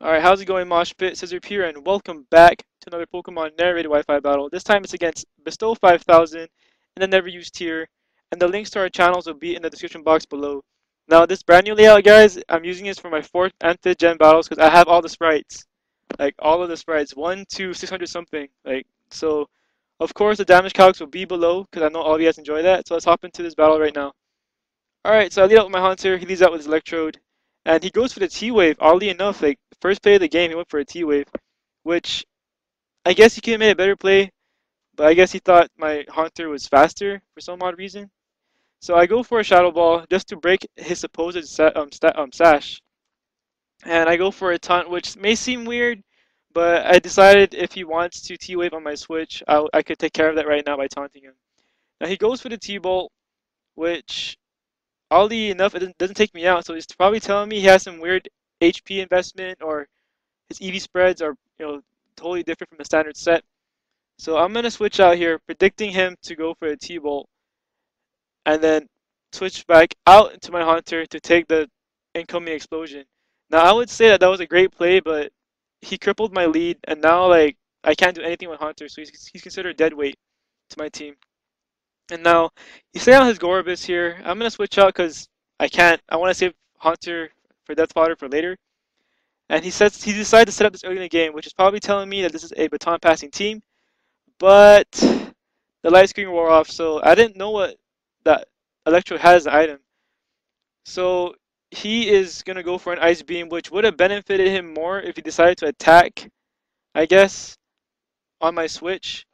Alright, how's it going, MoshPit? SiZZirP here, and welcome back to another Pokemon narrated Wi-Fi battle. This time it's against Bestow5000 in the never used tier, and the links to our channels will be in the description box below. Now, this brand new layout, guys, I'm using this for my 4th and 5th gen battles because I have all the sprites. Like, all of the sprites. 1 to 600 something. So, of course, the damage calcs will be below because I know all of you guys enjoy that. So let's hop into this battle right now. Alright, so I lead out with my Haunter, he leads out with his Electrode, and he goes for the T-Wave. Oddly enough, like, first play of the game, he went for a T-Wave, which I guess he could have made a better play, but I guess he thought my Haunter was faster for some odd reason. So I go for a Shadow Ball just to break his supposed sash, and I go for a Taunt, which may seem weird, but I decided if he wants to T-Wave on my switch, I could take care of that right now by taunting him. Now he goes for the T-Bolt, which oddly enough, it doesn't take me out, so he's probably telling me he has some weird HP investment or his EV spreads are totally different from the standard set. So I'm gonna switch out here, predicting him to go for a T-Bolt, and then switch back out into my Haunter to take the incoming explosion. Now I would say that was a great play, but he crippled my lead, and now like I can't do anything with Haunter, so he's considered dead weight to my team. And now he's staying on his Gorobus here. I'm gonna switch out because I can't. I want to save Haunter for Death Fodder for later. And he decided to set up this early in the game, which is probably telling me that this is a baton passing team. But the light screen wore off, so I didn't know what that Electro has as an item. So he is gonna go for an Ice Beam, which would have benefited him more if he decided to attack, I guess, on my switch.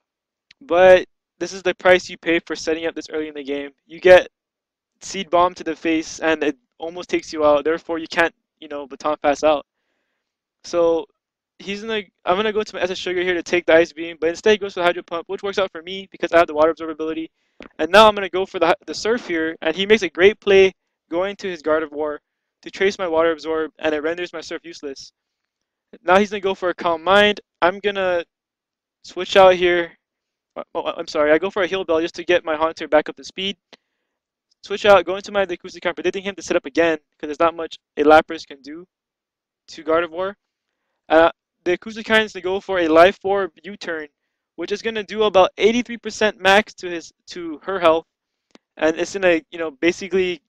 But this is the price you pay for setting up this early in the game. You get Seed Bomb to the face, and it almost takes you out. Therefore, you can't, baton pass out. So I'm gonna go to my SS Sugar here to take the Ice Beam, but instead he goes for the Hydro Pump, which works out for me because I have the Water Absorbability. And now I'm gonna go for the Surf here, and he makes a great play going to his Gardevoir to trace my Water Absorb, and it renders my Surf useless. Now he's gonna go for a Calm Mind. I'm gonna switch out here. Oh, I'm sorry. I go for a Heal Bell just to get my Haunter back up to speed. Switch out, go into my Acousticon, predicting him to set up again because there's not much a Lapras can do to Gardevoir. The Acousticon is to go for a Life Orb U-turn, which is gonna do about 83% max to her health, and it's gonna basically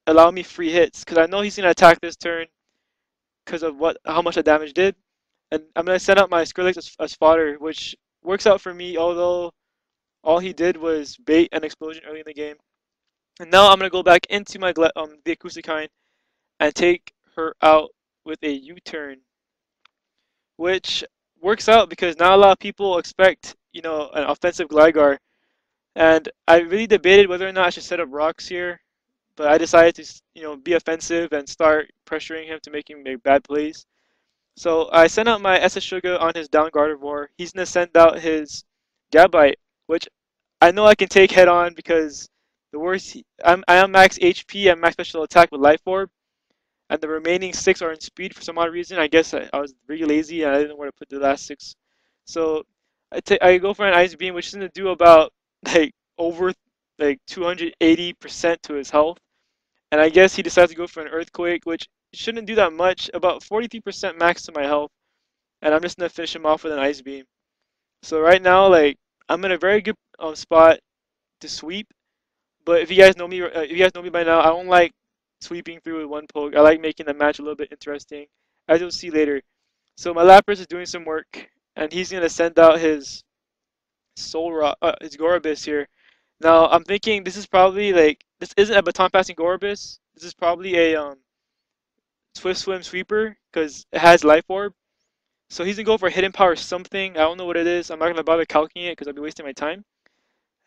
allow me free hits because I know he's gonna attack this turn because of how much the damage did, and I'm gonna set up my Skrillex as fodder, which works out for me. Although all he did was bait an explosion early in the game. And now I'm going to go back into my the Acousticine and take her out with a U-turn, which works out because not a lot of people expect, an offensive Gligar. And I really debated whether or not I should set up rocks here, but I decided to, be offensive and start pressuring him to make him make bad plays. So I sent out my SS Sugar on his down Gardevoir. He's going to send out his Gabite, which I know I can take head on because the worst I am max HP and max special attack with Life Orb, and the remaining 6 are in speed for some odd reason. I guess I was really lazy and I didn't know where to put the last 6. So I go for an Ice Beam, which is gonna do about over 280% to his health, and I guess he decides to go for an Earthquake, which shouldn't do that much, about 43% max to my health, and I'm just gonna finish him off with an Ice Beam. So right now, I'm in a very good spot to sweep. But if you guys know me, by now, I don't like sweeping through with one poke. I like making the match a little bit interesting, as you'll see later. So my Lapras is doing some work, and he's gonna send out his his Gorobus here. Now I'm thinking this is probably this isn't a baton passing Gorobus. This is probably a Swift Swim Sweeper because it has Life Orb. So he's gonna go for Hidden Power something. I don't know what it is. I'm not gonna bother calculating it because I'll be wasting my time.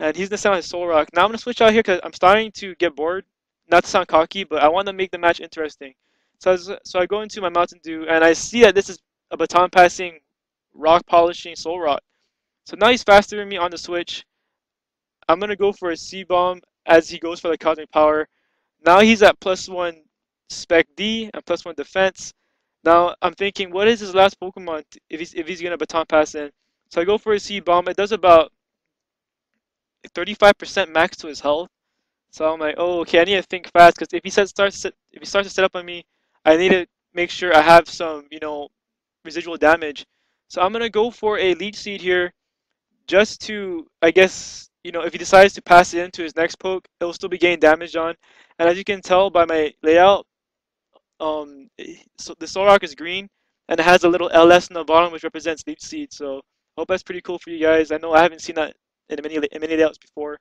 And he's gonna sound his Soul Rock. Now I'm gonna switch out here because I'm starting to get bored. Not to sound cocky, but I want to make the match interesting. So I go into my Mountain Dew and I see that this is a baton passing, rock polishing Soul Rock. So now he's faster than me on the switch. I'm gonna go for a C-Bomb as he goes for the Cosmic Power. Now he's at +1 Spec D and +1 Defense. Now I'm thinking, what is his last Pokemon if he's gonna baton pass in? So I go for a C-Bomb. It does about 35% max to his health. So I'm like, oh, okay, I need to think fast because if he starts to set up on me, I need to make sure I have some, residual damage. So I'm gonna go for a leech seed here, just to, I guess, if he decides to pass it into his next poke, it'll still be getting damage on. And as you can tell by my layout, so the Solrock is green, and it has a little LS in the bottom, which represents leech seed. So I hope that's pretty cool for you guys. I know I haven't seen that in many layouts before.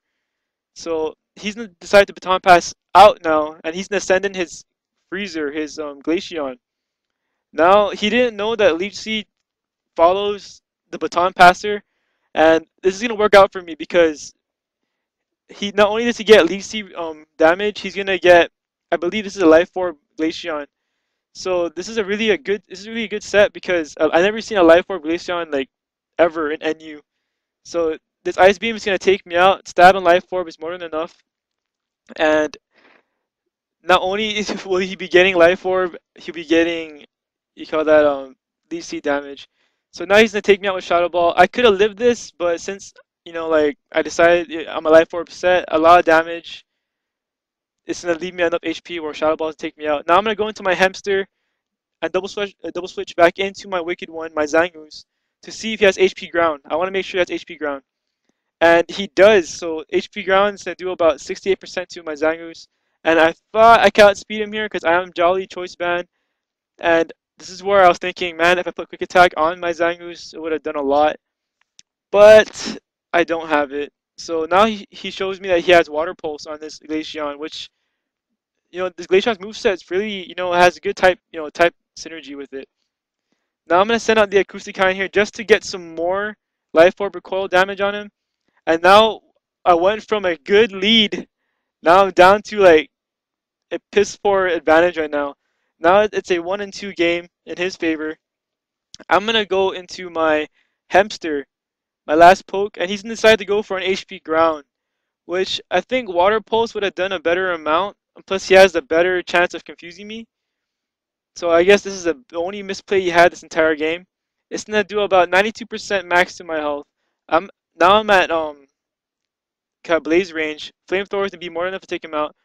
So he's gonna decide to baton pass out now, and he's gonna send in his freezer, his Glaceon. Now he didn't know that leech seed follows the baton passer, and this is gonna work out for me because he not only does he get leech seed damage, he's gonna get, I believe this is a life orb Glaceon. So this is really a good set because I never seen a life orb Glaceon like ever in NU. So this ice beam is gonna take me out. Stab and life orb is more than enough, and not only will he be getting life orb, he'll be getting, you call that, DC damage. So now he's gonna take me out with Shadow Ball. I could have lived this, but since like I decided I'm a life orb set, a lot of damage. It's gonna leave me enough HP where Shadow Ball to take me out. Now I'm gonna go into my hamster and double switch back into my Wicked One, my Zangoose, to see if he has HP ground. I want to make sure he has HP ground. And he does, so HP ground is going to do about 68% to my Zangoose. And I thought I could outspeed him here because I am Jolly Choice Band. And this is where I was thinking, man, if I put Quick Attack on my Zangoose, it would have done a lot. But I don't have it. So now he shows me that he has Water Pulse on this Glaceon, which, this Glaceon's moveset is really, has a good type synergy with it. Now I'm going to send out the Acoustic Kind here just to get some more Life Orb recoil damage on him. And now I went from a good lead, now I'm down to like a piss poor advantage right now. Now it's a 1-2 game in his favor. I'm going to go into my Hamster, my last poke, and he's going to decide to go for an HP ground, which I think Water Pulse would have done a better amount. Plus he has a better chance of confusing me. So I guess this is the only misplay he had this entire game. It's gonna do about 92% max to my health. I'm at Blaze range. Flamethrower is gonna be more than enough to take him out.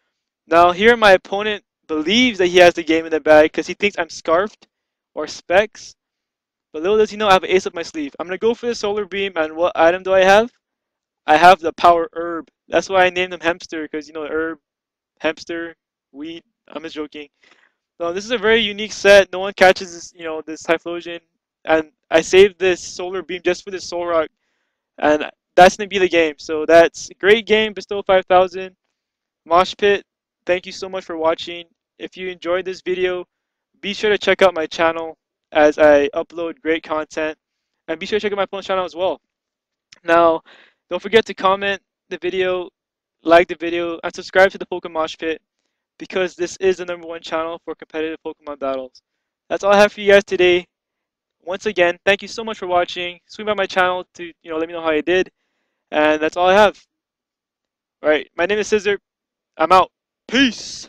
Now here my opponent believes that he has the game in the bag because he thinks I'm Scarfed or Specs. But little does he know I have an ace up my sleeve. I'm gonna go for the Solar Beam, and what item do I have? I have the Power Herb. That's why I named him Hamster, because herb, hamster, weed. I'm just joking. So this is a very unique set. No one catches this, this Typhlosion. And I saved this Solar Beam just for this Solrock. And that's going to be the game. So that's a great game, Bestow5000. MoshPit, thank you so much for watching. If you enjoyed this video, be sure to check out my channel as I upload great content. And be sure to check out my opponent's channel as well. Now, don't forget to comment the video, like the video, and subscribe to the PokeMoshPit, because this is the #1 channel for competitive Pokemon battles. That's all I have for you guys today. Once again, thank you so much for watching. Swing by my channel to let me know how you did. And that's all I have. Alright, my name is SiZZirP. I'm out. Peace!